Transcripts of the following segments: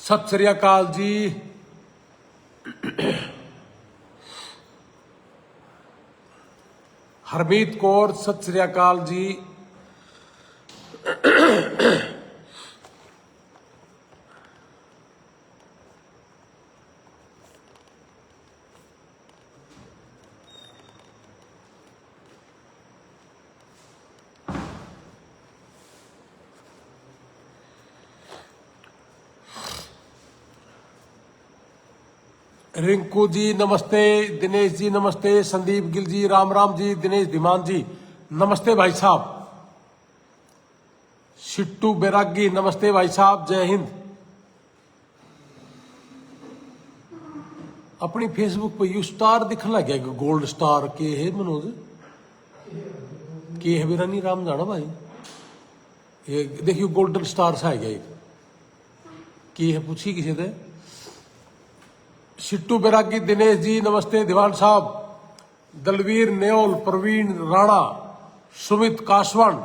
सत श्री अकाल जी। हरमीत कौर सत श्री अकाल जी। रिंकू जी नमस्ते, दिनेश जी नमस्ते, संदीप गिल जी राम राम जी, दिनेश धीमान जी नमस्ते भाई साहब, शिट्टू बैरागी नमस्ते भाई साहब, जय हिंद। अपनी फेसबुक पे यू स्टार दिखने लग गया, गोल्ड स्टार के है मनोज के है मेरा नहीं राम जाना भाई, ये देखियो गोल्डन स्टार सा है गया एक की है, पूछी किसी से। शिट्टू बैरागी दिनेश जी नमस्ते, दीवान साहब, दलवीर नेओल, प्रवीण राणा, सुमित कासवान।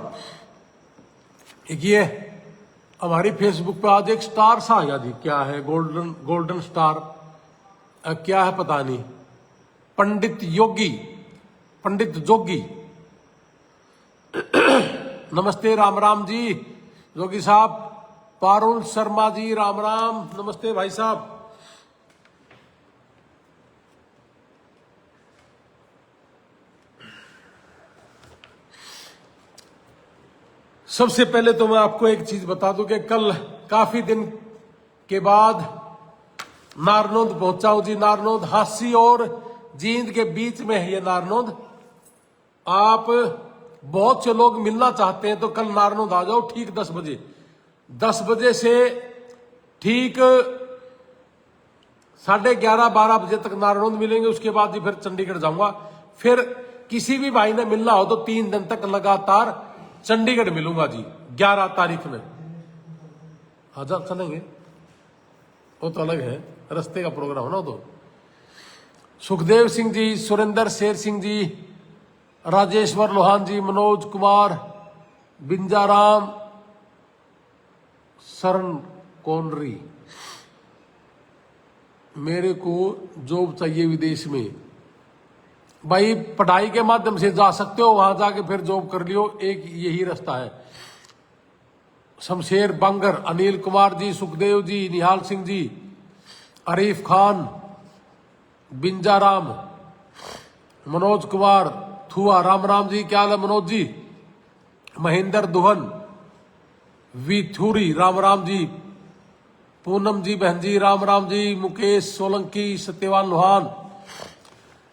एक ये हमारी फेसबुक पे आज एक स्टार सा आया जी, क्या है गोल्डन स्टार, क्या है पता नहीं, पंडित जोगी नमस्ते राम राम जी, जोगी साहब। पारुल शर्मा जी राम राम नमस्ते भाई साहब। सबसे पहले तो मैं आपको एक चीज बता दूं कि कल काफी दिन के बाद नारनौंद पहुंचा हूं जी। नारनौंद हांसी और जींद के बीच में है ये नारनौंद। आप बहुत से लोग मिलना चाहते हैं तो कल नारनौंद आ जाओ ठीक 10 बजे। 10 बजे से ठीक 11:30-12 बजे तक नारनौंद मिलेंगे। उसके बाद ही फिर चंडीगढ़ जाऊंगा। फिर किसी भी भाई ने मिलना हो तो 3 दिन तक लगातार चंडीगढ़ मिलूंगा जी। 11 तारीख में हजार चलेंगे, वो तो अलग है, रास्ते का प्रोग्राम है ना। तो सुखदेव सिंह जी, सुरेंद्र शेर सिंह जी, राजेश्वर लोहान जी, मनोज कुमार, बिंजाराम, शरण कौनरी। मेरे को जॉब चाहिए विदेश में। भाई पढ़ाई के माध्यम से जा सकते हो, वहां जाके फिर जॉब कर लियो, एक यही रास्ता है। शमशेर बांगर, अनिल कुमार जी, सुखदेव जी, निहाल सिंह जी, अरीफ खान, बिंजाराम, मनोज कुमार थुआ, राम राम जी, क्या हाल है मनोज जी। महेंद्र दुहन, वी थूरी, राम राम जी। पूनम जी बहन जी राम राम जी। मुकेश सोलंकी, सत्यवान लोहान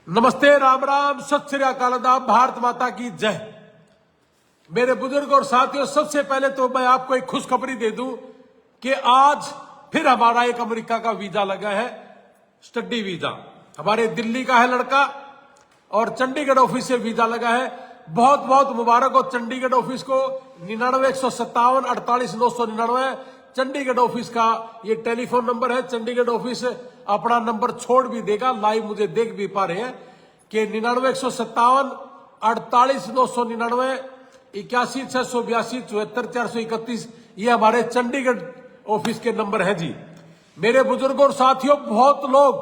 नमस्ते राम राम, सत श्री अकाल, भारत माता की जय। मेरे बुजुर्ग और साथियों, सबसे पहले तो मैं आपको एक खुशखबरी दे दूं कि आज फिर हमारा एक अमेरिका का वीजा लगा है, स्टडी वीजा। हमारे दिल्ली का है लड़का और चंडीगढ़ ऑफिस से वीजा लगा है। बहुत बहुत मुबारक हो चंडीगढ़ ऑफिस को। 99-157 48-999 चंडीगढ़ ऑफिस का ये टेलीफोन नंबर है। चंडीगढ़ ऑफिस अपना नंबर छोड़ भी देगा, लाइव मुझे देख भी पा रहे हैं कि 99-157 48-999 81-682 74-431 ये हमारे चंडीगढ़ ऑफिस के नंबर है जी। मेरे बुजुर्गों और साथियों, बहुत लोग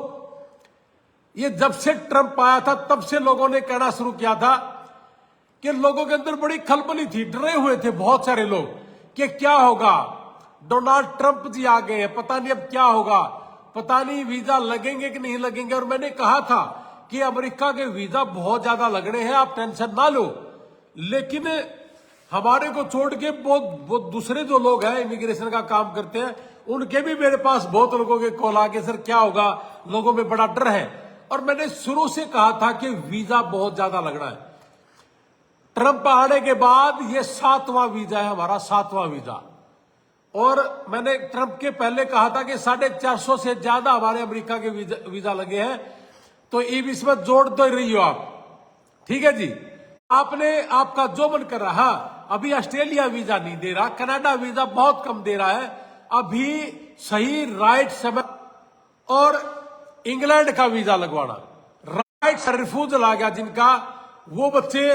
ये जब से ट्रंप आया था तब से लोगों ने कहना शुरू किया था कि लोगों के अंदर बड़ी खलबली थी, डरे हुए थे बहुत सारे लोग कि क्या होगा, डोनाल्ड ट्रंप जी आ गए हैं, पता नहीं अब क्या होगा, पता नहीं वीजा लगेंगे कि नहीं लगेंगे। और मैंने कहा था कि अमेरिका के वीजा बहुत ज्यादा लगने हैं, आप टेंशन ना लो। लेकिन हमारे को छोड़ के बहुत दूसरे जो लोग हैं इमिग्रेशन का काम करते हैं, उनके भी मेरे पास बहुत लोगों के कॉल आके सर क्या होगा, लोगों में बड़ा डर है। और मैंने शुरू से कहा था कि वीजा बहुत ज्यादा लगना है। ट्रंप आने के बाद ये 7वां वीजा है हमारा, 7वां वीजा। और मैंने ट्रंप के पहले कहा था कि 450 से ज्यादा हमारे अमेरिका के वीजा लगे हैं। तो इसमें जोड़ दो रही हो आप, ठीक है जी। आपने आपका जो मन कर रहा, अभी ऑस्ट्रेलिया वीजा नहीं दे रहा, कनाडा वीजा बहुत कम दे रहा है, अभी सही राइट समय। और इंग्लैंड का वीजा लगवाना, राइट रिफ्यूजल आ गया जिनका, वो बच्चे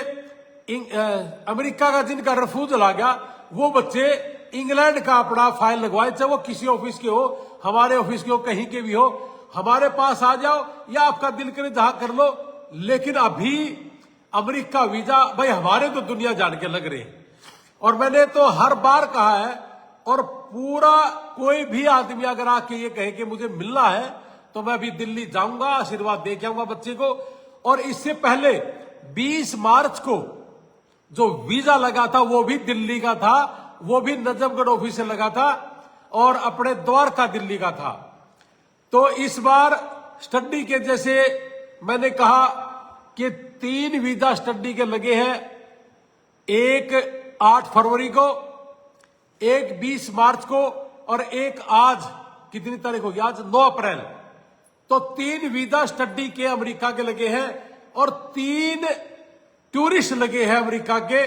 अमेरिका का जिनका रिफ्यूजल आ गया वो बच्चे इंग्लैंड का अपना फाइल लगवाए, चाहे वो किसी ऑफिस के हो, हमारे ऑफिस के हो, कहीं के भी हो, हमारे पास आ जाओ या आपका दिल करे जहां कर लो। लेकिन अभी अमेरिका वीजा भाई हमारे तो दुनिया जान के लग रहे हैं। और मैंने तो हर बार कहा है, और पूरा कोई भी आदमी अगर आके ये कहे कि मुझे मिलना है तो मैं अभी दिल्ली जाऊंगा, आशीर्वाद दे के आऊंगा बच्चे को। और इससे पहले 20 मार्च को जो वीजा लगा था वो भी दिल्ली का था, वो भी नजफगढ़ ऑफिस से लगा था और अपने द्वारका दिल्ली का था। तो इस बार स्टडी के जैसे मैंने कहा कि 3 वीजा स्टडी के लगे हैं, एक 8 फरवरी को, एक 20 मार्च को और एक आज कितनी तारीख होगी, आज 9 अप्रैल। तो 3 वीजा स्टडी के अमेरिका के लगे हैं और 3 टूरिस्ट लगे हैं अमेरिका के।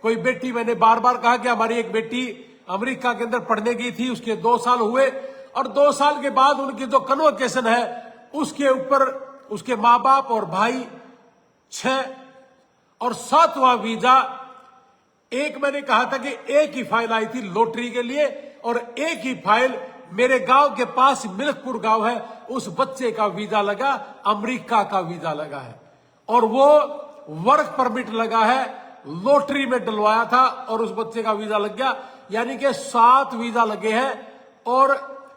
कोई बेटी, मैंने बार बार कहा कि हमारी एक बेटी अमेरिका के अंदर पढ़ने गई थी, उसके 2 साल हुए और 2 साल के बाद उनकी जो कन्वोकेशन है उसके ऊपर उसके माँ बाप और भाई 6 और 7वां वीजा, एक मैंने कहा था कि एक ही फाइल आई थी लॉटरी के लिए और एक ही फाइल मेरे गांव के पास मिल्कपुर गांव है, उस बच्चे का वीजा लगा, अमेरिका का वीजा लगा है और वो वर्क परमिट लगा है, लॉटरी में डलवाया था और उस बच्चे का वीजा लग गया। यानी कि 7 वीजा लगे हैं। और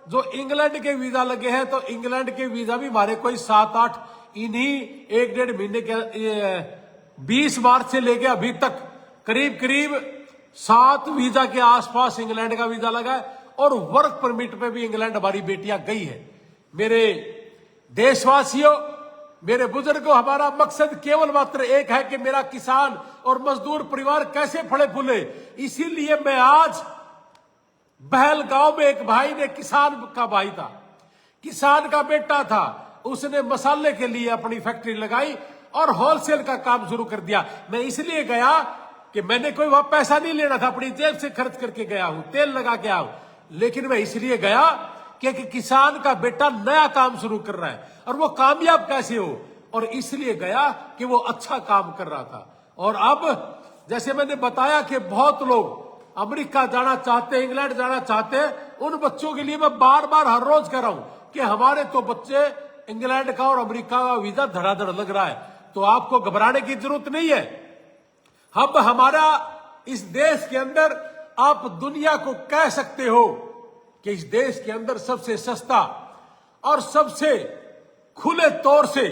जो इंग्लैंड के वीजा लगे हैं तो इंग्लैंड के वीजा भी हमारे कोई 7-8 इन्हीं 1-1.5 महीने के 20 मार्च से लेके अभी तक करीब करीब 7 वीजा के आसपास इंग्लैंड का वीजा लगा है और वर्क परमिट पे भी इंग्लैंड हमारी बेटियां गई है। मेरे देशवासियों, मेरे बुजुर्गों, हमारा मकसद केवल मात्र एक है कि मेरा किसान और मजदूर परिवार कैसे फले फूले। इसीलिए मैं आज बहल गांव में एक भाई ने, किसान का भाई था, किसान का बेटा था, उसने मसाले के लिए अपनी फैक्ट्री लगाई और होलसेल का काम शुरू कर दिया। मैं इसलिए गया कि मैंने कोई वहां पैसा नहीं लेना था, अपनी जेब से खर्च करके गया हूं, तेल लगा के आया हूं, लेकिन मैं इसलिए गया कि किसान का बेटा नया काम शुरू कर रहा है और वो कामयाब कैसे हो, और इसलिए गया कि वो अच्छा काम कर रहा था। और अब जैसे मैंने बताया कि बहुत लोग अमेरिका जाना चाहते हैं, इंग्लैंड जाना चाहते हैं, उन बच्चों के लिए मैं बार बार हर रोज कह रहा हूं कि हमारे तो बच्चे इंग्लैंड का और अमेरिका का वीजा धड़ाधड़ लग रहा है, तो आपको घबराने की जरूरत नहीं है। अब हमारा इस देश के अंदर आप दुनिया को कह सकते हो कि इस देश के अंदर सबसे सस्ता और सबसे खुले तौर से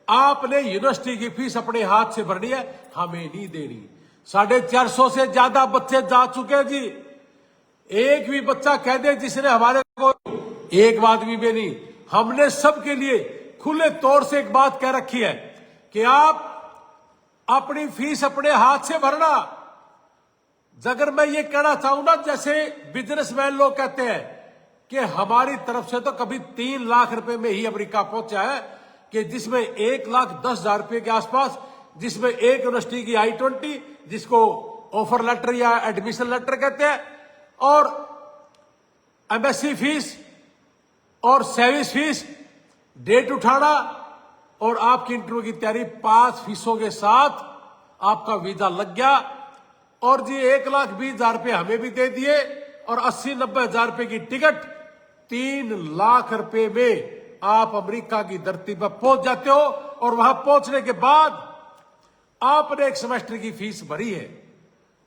आपने यूनिवर्सिटी की फीस अपने हाथ से भरनी है, हमें नहीं देनी। 450 से ज्यादा बच्चे जा चुके हैं जी। एक भी बच्चा कह दे जिसने हमारे को एक आदमी भी नहीं, हमने सबके लिए खुले तौर से एक बात कह रखी है कि आप अपनी फीस अपने हाथ से भरना। अगर मैं ये कहना चाहूं ना, जैसे बिजनेसमैन लोग कहते हैं कि हमारी तरफ से तो कभी 3 लाख रुपए में ही अमेरिका पहुंचा है, कि जिसमें 1,10,000 रुपए के आसपास, जिसमें एक यूनिवर्सिटी की I-20 जिसको ऑफर लेटर या एडमिशन लेटर कहते हैं, और एमएससी फीस और सर्विस फीस, डेट उठाना और आपकी इंटरव्यू की तैयारी 5 फीसों के साथ आपका वीजा लग गया। और जी 1,20,000 रुपए हमें भी दे दिए और 80-90,000 रुपए की टिकट, 3 लाख रुपए में आप अमेरिका की धरती पर पहुंच जाते हो। और वहां पहुंचने के बाद आपने एक सेमेस्टर की फीस भरी है।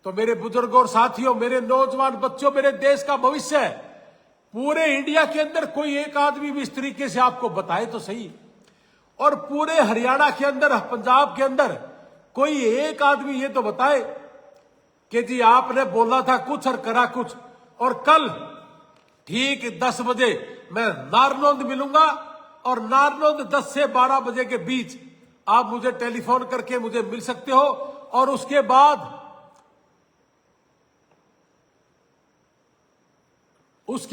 तो मेरे बुजुर्गों और साथियों, मेरे नौजवान बच्चों, मेरे देश का भविष्य है। पूरे इंडिया के अंदर कोई एक आदमी भी इस तरीके से आपको बताए तो सही, और पूरे हरियाणा के अंदर, पंजाब के अंदर कोई एक आदमी ये तो बताए कि जी आपने बोला था कुछ और करा कुछ। और कल ठीक 10 बजे मैं नारनौंद मिलूंगा और नारनौंद 10 से 12 बजे के बीच आप मुझे टेलीफोन करके मुझे मिल सकते हो। और उसके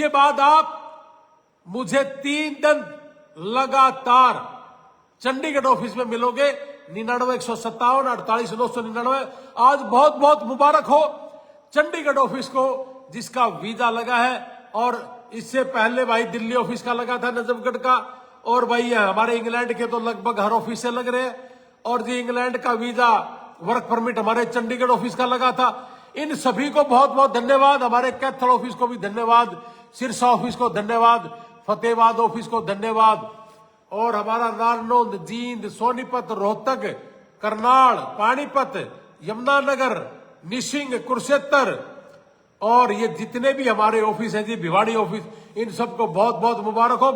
बाद आप मुझे 3 दिन लगातार चंडीगढ़ ऑफिस में मिलोगे। 99-157 48-999। आज बहुत बहुत मुबारक हो चंडीगढ़ ऑफिस को जिसका वीजा लगा है, और इससे पहले भाई दिल्ली ऑफिस का लगा था, नजफगढ़ का, और भाई हमारे इंग्लैंड के तो लगभग हर ऑफिस से लग रहे हैं। और जी इंग्लैंड का वीजा वर्क परमिट हमारे चंडीगढ़ ऑफिस का लगा था। इन सभी को बहुत बहुत धन्यवाद। हमारे कैथल ऑफिस को भी धन्यवाद, सिरसा ऑफिस को धन्यवाद, फतेहाबाद ऑफिस को धन्यवाद, और हमारा नारनौंद, जींद, सोनीपत, रोहतक, करनाल, पानीपत, यमुनानगर, निशिंग, कुरुक्षेत्र, और ये जितने भी हमारे ऑफिस हैं जी, भिवाड़ी ऑफिस, इन सबको बहुत बहुत मुबारक हो।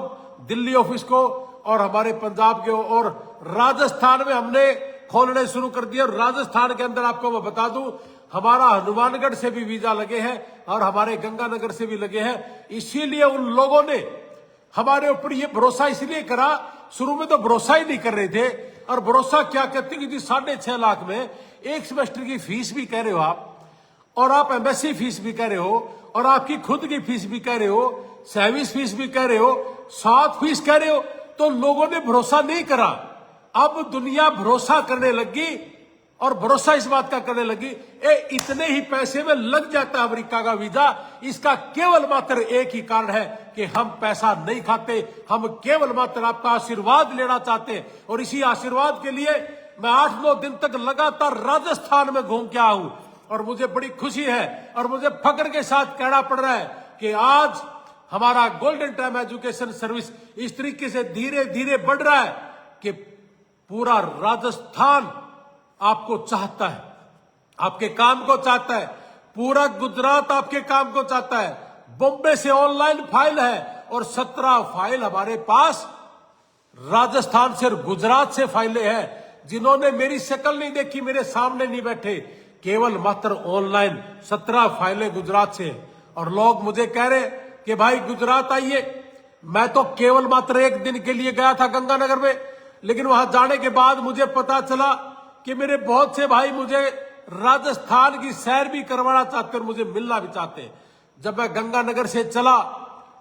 दिल्ली ऑफिस को और हमारे पंजाब के, और राजस्थान में हमने खोलने शुरू कर दिया। और राजस्थान के अंदर आपको मैं बता दूं, हमारा हनुमानगढ़ से भी वीजा लगे हैं और हमारे गंगानगर से भी लगे हैं। इसीलिए उन लोगों ने हमारे ऊपर ये भरोसा इसलिए करा, शुरू में तो भरोसा ही नहीं कर रहे थे। और भरोसा क्या कहते हैं कि 6.5 लाख में एक सेमेस्टर की फीस भी कह रहे हो आप, और आप एमएससी फीस भी कह रहे हो, और आपकी खुद की फीस भी कह रहे हो, सर्विस फीस भी कह रहे हो, 7 फीस कह रहे हो, तो लोगों ने भरोसा नहीं करा। अब दुनिया भरोसा करने लगी, और भरोसा इस बात का करने लगी, इतने ही पैसे में लग जाता है अमेरिका का वीजा। इसका केवल मात्र एक ही कारण है कि हम पैसा नहीं खाते, हम केवल मात्र आपका आशीर्वाद लेना चाहते हैं। और इसी आशीर्वाद के लिए मैं 8-9 दिन तक लगातार राजस्थान में घूम के आया हूं, और मुझे बड़ी खुशी है और मुझे फख्र के साथ कहना पड़ रहा है कि आज हमारा गोल्डन टाइम एजुकेशन सर्विस इस तरीके से धीरे धीरे बढ़ रहा है कि पूरा राजस्थान आपको चाहता है, आपके काम को चाहता है, पूरा गुजरात आपके काम को चाहता है। बॉम्बे से ऑनलाइन फाइल है, और 17 फाइल हमारे पास राजस्थान से और गुजरात से फाइलें हैं। जिन्होंने मेरी शक्ल नहीं देखी, मेरे सामने नहीं बैठे, केवल मात्र ऑनलाइन 17 फाइलें गुजरात से। और लोग मुझे कह रहे कि भाई गुजरात आइए। मैं तो केवल मात्र 1 दिन के लिए गया था गंगानगर में, लेकिन वहां जाने के बाद मुझे पता चला कि मेरे बहुत से भाई मुझे राजस्थान की सैर भी करवाना चाहते और मुझे मिलना भी चाहते हैं। जब मैं गंगानगर से चला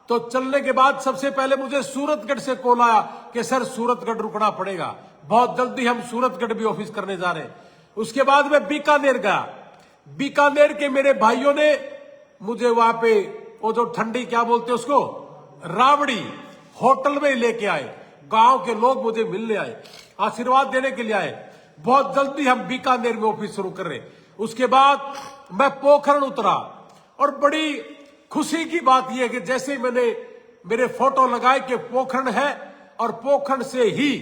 तो चलने के बाद सबसे पहले मुझे सूरतगढ़ से कॉल आया कि सर सूरतगढ़ रुकना पड़ेगा, बहुत जल्दी हम सूरतगढ़ भी ऑफिस करने जा रहे हैं। उसके बाद मैं बीकानेर गया। बीकानेर के मेरे भाइयों ने मुझे वहां पे वो जो ठंडी क्या बोलते हैं उसको, रावड़ी होटल में लेके आए। गांव के लोग मुझे मिलने आए, आशीर्वाद देने के लिए आए। बहुत जल्दी हम बीकानेर में ऑफिस शुरू कर रहे। उसके बाद मैं पोखरण उतरा, और बड़ी खुशी की बात यह है कि जैसे मैंने मेरे फोटो लगाए कि पोखरण है, और पोखरण से ही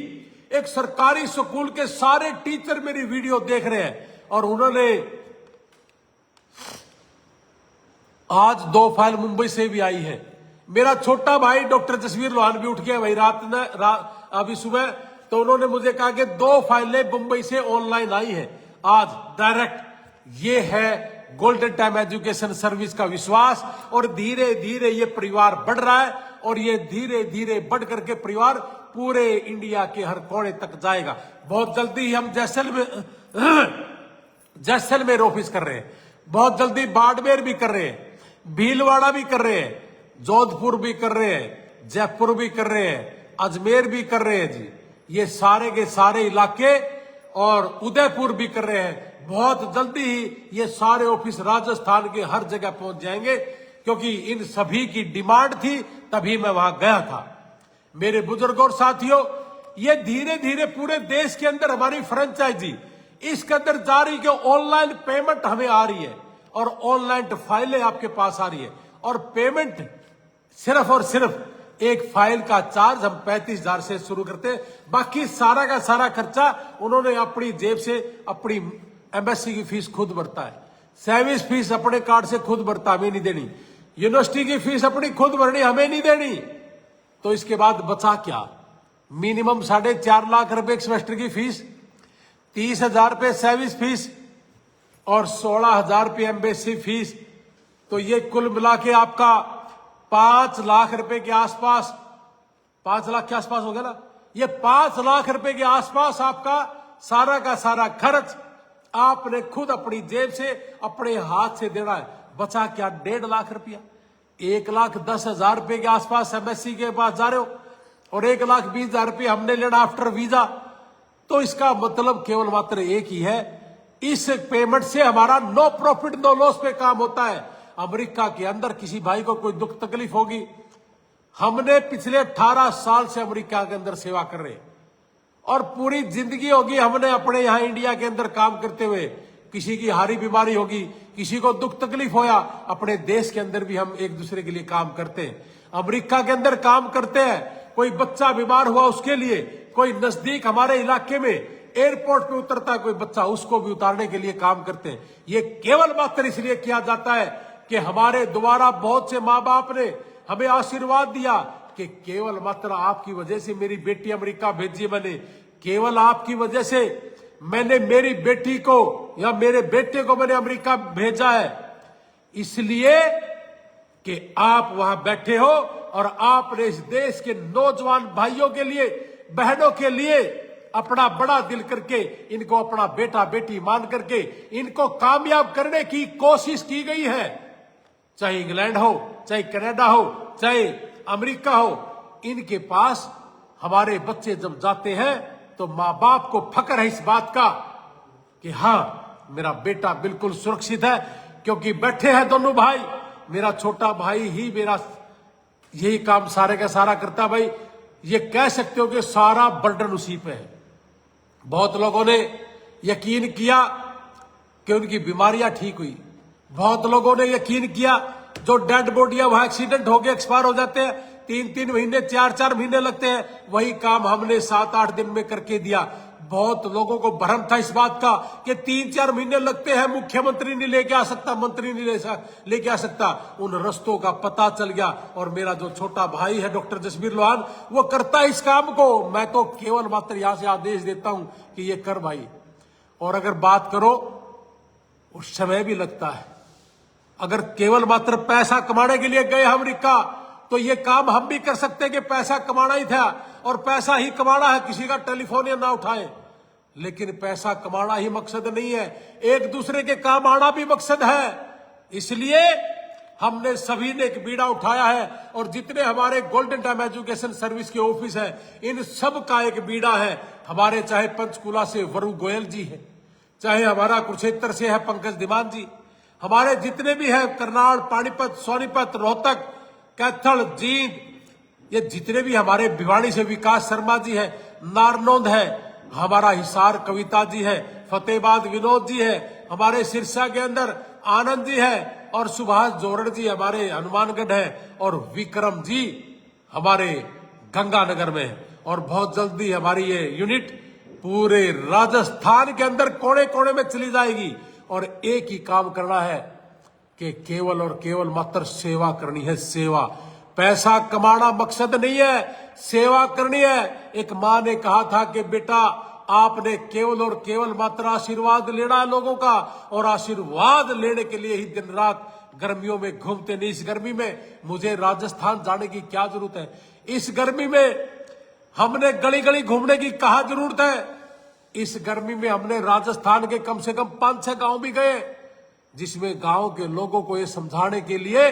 एक सरकारी स्कूल के सारे टीचर मेरी वीडियो देख रहे हैं, और उन्होंने आज 2 फाइल मुंबई से भी आई है। मेरा छोटा भाई डॉक्टर जसवीर लोहान भी उठ गया भाई अभी सुबह, तो उन्होंने मुझे कहा कि 2 फाइलें मुंबई से ऑनलाइन आई है आज डायरेक्ट। ये है गोल्डन टाइम एजुकेशन सर्विस का विश्वास, और धीरे धीरे ये परिवार बढ़ रहा है, और ये धीरे धीरे बढ़ करके परिवार पूरे इंडिया के हर कोने तक जाएगा। बहुत जल्दी हम जैसलमेर ऑफिस कर रहे हैं, बहुत जल्दी बाड़मेर भी कर रहे हैं, भीलवाड़ा भी कर रहे हैं, जोधपुर भी कर रहे हैं, जयपुर भी कर रहे हैं, अजमेर भी कर रहे हैं जी। ये सारे के सारे इलाके, और उदयपुर भी कर रहे हैं। बहुत जल्दी ही ये सारे ऑफिस राजस्थान के हर जगह पहुंच जाएंगे, क्योंकि इन सभी की डिमांड थी, तभी मैं वहां गया था। मेरे बुजुर्गों और साथियों, ये धीरे धीरे पूरे देश के अंदर हमारी फ्रेंचाइजी इसके अंदर जा रही कि ऑनलाइन पेमेंट हमें आ रही है, और ऑनलाइन फाइलें आपके पास आ रही है, और पेमेंट सिर्फ और सिर्फ एक फाइल का चार्ज हम 35,000 से शुरू करते हैं। बाकी सारा का सारा खर्चा उन्होंने अपनी जेब से, अपनी एमएससी की फीस खुद भरता है, सर्विस फीस अपने कार्ड से खुद भरता, हमें नहीं देनी, यूनिवर्सिटी की फीस अपनी खुद भरनी, हमें नहीं देनी। तो इसके बाद बचा क्या? मिनिमम 4.5 लाख रुपए एक सेमेस्टर की फीस, 30,000 रुपए सर्विस फीस, और 16,000 रुपये एमएससी फीस। तो ये कुल मिला के आपका 5 लाख रुपए के आसपास, 5 लाख के आसपास हो गया ना। ये 5 लाख रुपए के आसपास आपका सारा का सारा खर्च आपने खुद अपनी जेब से, अपने हाथ से देना है। बचा क्या? 1.5 लाख रुपया। 1,10,000 रुपए के आसपास एमएससी के पास जा रहे हो, और 1,20,000 रुपये हमने लेना आफ्टर वीजा। तो इसका मतलब केवल मात्र एक ही है, इस पेमेंट से हमारा नो प्रॉफिट नो लॉस पे काम होता है। अमेरिका के अंदर किसी भाई को कोई दुख तकलीफ होगी, हमने पिछले 18 साल से अमेरिका के अंदर सेवा कर रहे, और पूरी जिंदगी होगी हमने अपने यहां इंडिया के अंदर काम करते हुए। किसी की हारी बीमारी होगी, किसी को दुख तकलीफ होया, अपने देश के अंदर भी हम एक दूसरे के लिए काम करते हैं। अमेरिका के अंदर काम करते हैं, कोई बच्चा बीमार हुआ उसके लिए, कोई नजदीक हमारे इलाके में एयरपोर्ट पे उतरता है कोई बच्चा, उसको भी उतारने के लिए काम करते हैं। ये केवल मात्र इसलिए किया जाता है कि हमारे द्वारा बहुत से माँ बाप ने हमें आशीर्वाद दिया कि केवल मात्र आपकी वजह से मेरी बेटी अमेरिका भेजी मैंने, केवल आपकी वजह से मैंने मेरी बेटी को या मेरे बेटे को मैंने अमेरिका भेजा है, इसलिए कि आप वहां बैठे हो और आपने इस देश के नौजवान भाइयों के लिए, बहनों के लिए अपना बड़ा दिल करके इनको अपना बेटा बेटी मान करके इनको कामयाब करने की कोशिश की गई है। चाहे इंग्लैंड हो, चाहे कनाडा हो, चाहे अमेरिका हो, इनके पास हमारे बच्चे जब जाते हैं तो माँ बाप को फक्र है इस बात का कि हां मेरा बेटा बिल्कुल सुरक्षित है, क्योंकि बैठे हैं दोनों भाई। मेरा छोटा भाई ही मेरा यही काम सारे का सारा करता। भाई ये कह सकते हो कि सारा बर्डन उसी पे है। बहुत लोगों ने यकीन किया कि उनकी बीमारियां ठीक हुई, बहुत लोगों ने यकीन किया जो डेड बॉडियां वहां एक्सीडेंट हो गए एक्सपायर हो जाते हैं, 3-3 महीने 4-4 महीने लगते हैं, वही काम हमने 7-8 दिन में करके दिया। बहुत लोगों को भ्रम था इस बात का कि 3-4 महीने लगते हैं, मुख्यमंत्री नहीं लेके आ सकता, मंत्री नहीं लेके आ सकता। उन रस्तों का पता चल गया और मेरा जो छोटा भाई है डॉक्टर जसबीर लोहान, वो करता है इस काम को। मैं तो केवल मात्र यहां से आदेश देता हूं कि ये कर भाई। और अगर बात करो उस समय भी लगता है, अगर केवल मात्र पैसा कमाने के लिए गए अमेरिका तो ये काम हम भी कर सकते हैं कि पैसा कमाना ही था और पैसा ही कमाना है, किसी का टेलीफोन या ना उठाएं। लेकिन पैसा कमाना ही मकसद नहीं है, एक दूसरे के काम आना भी मकसद है। इसलिए हमने सभी ने एक बीड़ा उठाया है और जितने हमारे गोल्डन टाइम एजुकेशन सर्विस के ऑफिस है, इन सब का एक बीड़ा है। हमारे चाहे पंचकुला से वरुण गोयल जी है, चाहे हमारा कुरुक्षेत्र से है पंकज धीमान जी, हमारे जितने भी है करनाल, पानीपत, सोनीपत, रोहतक, कैथल, जींद, ये जितने भी हमारे भिवाड़ी से विकास शर्मा जी है, नारनौंद है, हमारा हिसार कविता जी है, फतेहाबाद विनोद जी है, हमारे सिरसा के अंदर आनंद जी है और सुभाष जोरण जी हमारे हनुमानगढ़ है और विक्रम जी हमारे गंगानगर में है। और बहुत जल्दी हमारी ये यूनिट पूरे राजस्थान के अंदर कोने कोने में चली जाएगी। और एक ही काम करना है कि केवल और केवल मात्र सेवा करनी है। सेवा, पैसा कमाना मकसद नहीं है, सेवा करनी है। एक माँ ने कहा था कि बेटा आपने केवल और केवल मात्र आशीर्वाद लेना है लोगों का, और आशीर्वाद लेने के लिए ही दिन रात गर्मियों में घूमते नहीं। इस गर्मी में मुझे राजस्थान जाने की क्या जरूरत है? इस गर्मी में हमने गली गली घूमने की कहा जरूरत है? इस गर्मी में हमने राजस्थान के कम से कम 5-6 गांव भी गए, जिसमें गांव के लोगों को ये समझाने के लिए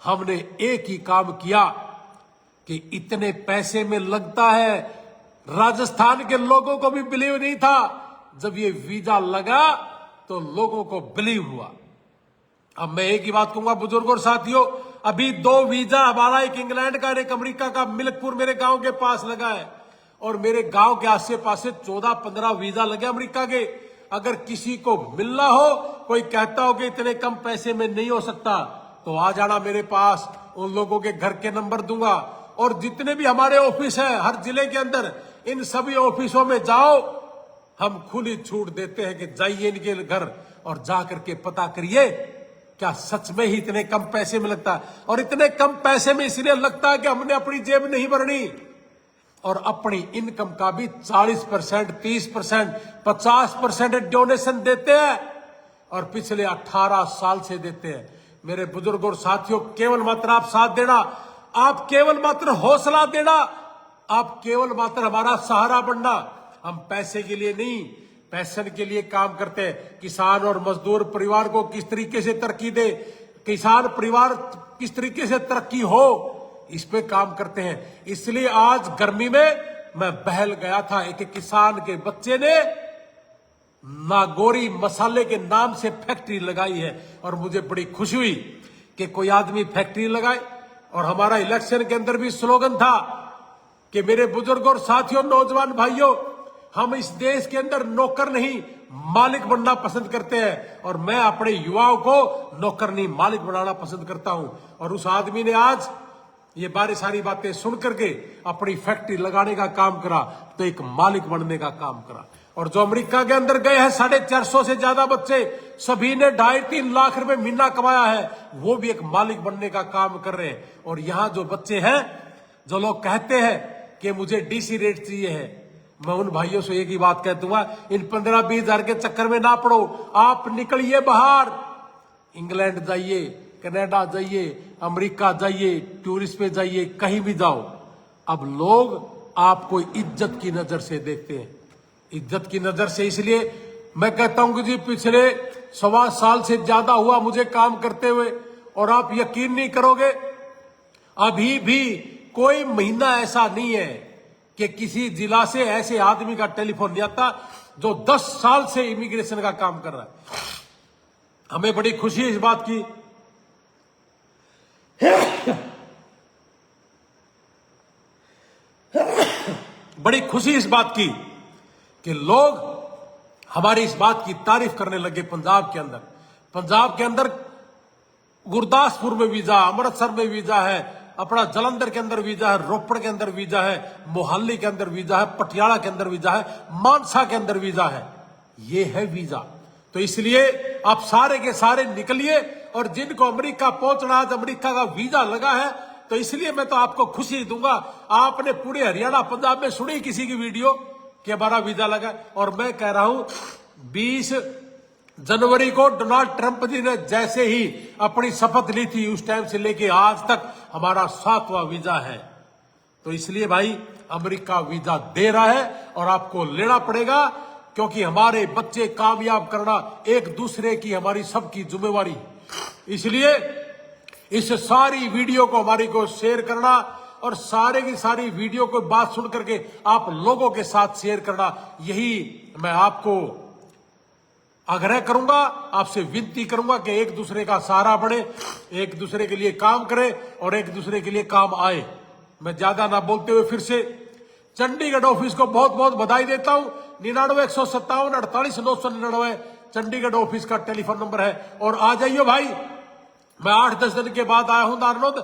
हमने एक ही काम किया कि इतने पैसे में लगता है। राजस्थान के लोगों को भी बिलीव नहीं था, जब ये वीजा लगा तो लोगों को बिलीव हुआ। अब मैं एक ही बात कहूंगा बुजुर्गों और साथियों, अभी 2 वीजा हमारा, एक इंग्लैंड का और एक अमेरिका का, मिल्कपुर मेरे गांव के पास लगा है और मेरे गांव के आसे पासे 14-15 वीजा लगे अमेरिका के। अगर किसी को मिलना हो, कोई कहता हो कि इतने कम पैसे में नहीं हो सकता, तो आ जाना मेरे पास, उन लोगों के घर के नंबर दूंगा। और जितने भी हमारे ऑफिस है हर जिले के अंदर, इन सभी ऑफिसों में जाओ, हम खुली छूट देते हैं कि जाइए इनके घर और जा करके पता करिए क्या सच में ही इतने कम पैसे में लगता है। और इतने कम पैसे में इसलिए लगता है कि हमने अपनी जेब नहीं भरनी और अपनी इनकम का भी 40%, 30%, 50% डोनेशन देते हैं और पिछले 18 साल से देते हैं। मेरे बुजुर्गों और साथियों, केवल मात्र आप साथ देना, आप केवल मात्र हौसला देना, आप केवल मात्र हमारा सहारा बनना। हम पैसे के लिए नहीं, पैशन के लिए काम करते हैं। किसान और मजदूर परिवार को किस तरीके से तरक्की दे, किसान परिवार किस तरीके से तरक्की हो, इस पे काम करते हैं। इसलिए आज गर्मी में मैं बहल गया था। एक किसान के बच्चे ने नागौरी मसाले के नाम से फैक्ट्री लगाई है और मुझे बड़ी खुशी हुई कि कोई आदमी फैक्ट्री लगाए। और हमारा इलेक्शन के अंदर भी स्लोगन था कि मेरे बुजुर्गों और साथियों, नौजवान भाइयों, हम इस देश के अंदर नौकर नहीं मालिक बनना पसंद करते हैं और मैं अपने युवाओं को नौकर नहीं मालिक बनाना पसंद करता हूं। और उस आदमी ने आज ये सारी बातें सुन करके अपनी फैक्ट्री लगाने का काम करा, तो एक मालिक बनने का काम करा। और जो अमेरिका के अंदर गए हैं 450 से ज्यादा बच्चे, सभी ने 2.5-3 लाख रुपए महीना कमाया है, वो भी एक मालिक बनने का काम कर रहे हैं। और यहां जो बच्चे हैं, जो लोग कहते हैं कि मुझे डीसी रेट चाहिए है, मैं उन भाइयों से एक ही बात कह दूंगा, इन 15-20 हजार के चक्कर में ना पड़ो। आप निकलिए बाहर, इंग्लैंड जाइए, कनाडा जाइए, अमेरिका जाइए, टूरिस्ट पे जाइए, कहीं भी जाओ। अब लोग आपको इज्जत की नजर से देखते हैं, इज्जत की नजर से। इसलिए मैं कहता हूं कि जी पिछले 1.25 साल से ज्यादा हुआ मुझे काम करते हुए, और आप यकीन नहीं करोगे, अभी भी कोई महीना ऐसा नहीं है कि किसी जिला से ऐसे आदमी का टेलीफोन नहीं आता जो 10 साल से इमिग्रेशन का काम कर रहा है। हमें बड़ी खुशी है इस बात की। बड़ी खुशी इस बात की कि लोग हमारी इस बात की तारीफ करने लगे। पंजाब के अंदर गुरदासपुर में वीजा, अमृतसर में वीजा है, अपना जलंधर के अंदर वीजा है, रोपड़ के अंदर वीजा है, मोहाली के अंदर वीजा है, पटियाला के अंदर वीजा है, मानसा के अंदर वीजा है। ये है वीजा। तो इसलिए आप सारे के सारे निकलिए, और जिनको अमेरिका पहुंचना, आज अमेरिका का वीजा लगा है, तो इसलिए मैं तो आपको खुशी दूंगा। आपने पूरे हरियाणा पंजाब में सुनी किसी की वीडियो कि हमारा वीजा लगा? और मैं कह रहा हूं 20 जनवरी को डोनाल्ड ट्रंप जी ने जैसे ही अपनी शपथ ली थी, उस टाइम से लेके आज तक हमारा 7वां वीजा है। तो इसलिए भाई अमेरिका वीजा दे रहा है और आपको लेना पड़ेगा, क्योंकि हमारे बच्चे कामयाब करना एक दूसरे की, हमारी सबकी जिम्मेवारी। इसलिए इस सारी वीडियो को हमारी को शेयर करना, और सारे की सारी वीडियो को बात सुन करके आप लोगों के साथ शेयर करना, यही मैं आपको आग्रह करूंगा, आपसे विनती करूंगा कि एक दूसरे का सहारा बने, एक दूसरे के लिए काम करें और एक दूसरे के लिए काम आए। मैं ज्यादा ना बोलते हुए फिर से चंडीगढ़ ऑफिस को बहुत बहुत बधाई देता हूं। 99-157 48 999 चंडीगढ़ ऑफिस का टेलीफोन नंबर है। और आ जाइए भाई, मैं 8-10 दिन के बाद आया हूं नारनौंद।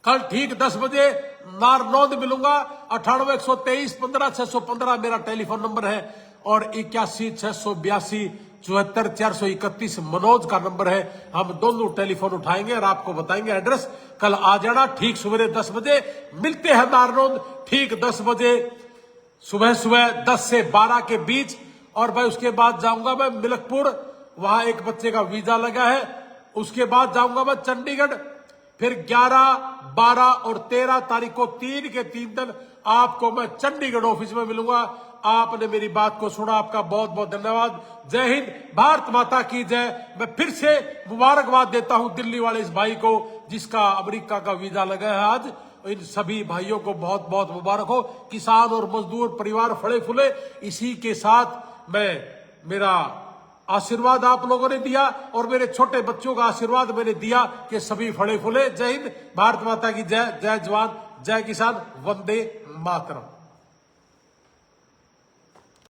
कल ठीक 10 बजे नारनौंद मिलूंगा। 98-123 15-615 मेरा टेलीफोन नंबर है, और 81-682 74-431 मनोज का नंबर है। हम दोनों टेलीफोन उठाएंगे और आपको बताएंगे एड्रेस। कल आ जाना ठीक सवेरे 10 बजे। मिलते हैं नारनौंद ठीक 10 बजे, सुबह 10 से 12 के बीच। और भाई उसके बाद जाऊंगा मैं मिलकपुर, वहां एक बच्चे का वीजा लगा है। उसके बाद जाऊंगा मैं चंडीगढ़, फिर 11, 12 और 13 तारीख को 3 के 3 दिन आपको मैं चंडीगढ़ ऑफिस में मिलूंगा। आपने मेरी बात को सुना, आपका बहुत बहुत धन्यवाद। जय हिंद, भारत माता की जय। मैं फिर से मुबारकबाद देता हूं दिल्ली वाले इस भाई को जिसका अमेरिका का वीजा लगा है आज। इन सभी भाइयों को बहुत बहुत मुबारक हो। किसान और मजदूर परिवार फले फूले। इसी के साथ मेरा आशीर्वाद आप लोगों ने दिया, और मेरे छोटे बच्चों का आशीर्वाद मैंने दिया कि सभी फले फूले। जय हिंद, भारत माता की जय। जय जवान, जय किसान, वंदे मातरम।